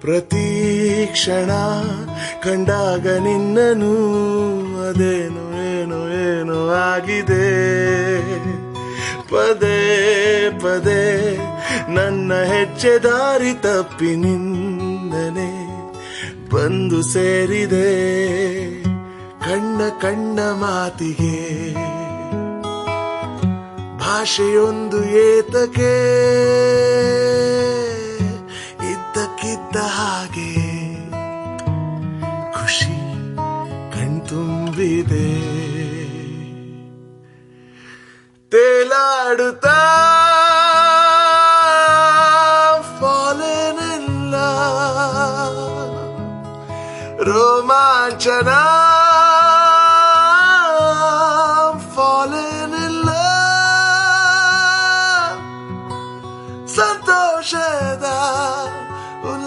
ಪ್ರತಿ ಕ್ಷಣ ಕಂಡಾಗ ನಿನ್ನನು ಅದೇನು ಏನೋ ಏನೋ ಆಗಿದೆ. ಪದೇ ಪದೇ ನನ್ನ ಹೆಜ್ಜೆ ದಾರಿ ತಪ್ಪಿ ನಿನ್ನನೆ ಬಂದು ಸೇರಿದೆ. ಕಣ್ಣ ಕಣ್ಣ ಮಾತಿಗೆ ಭಾಷೆಯೊಂದು ಏತಕ್ಕೆ ಇದ್ದಕ್ಕಿದ್ದ ಹಾಗೆ ಖುಷಿ ಕಣ್ತುಂಬಿದೆ. ತೇಲಾಡುತ್ತಾ ಫಾಲೆನೆಲ್ಲ ರೋಮಾಂಚನ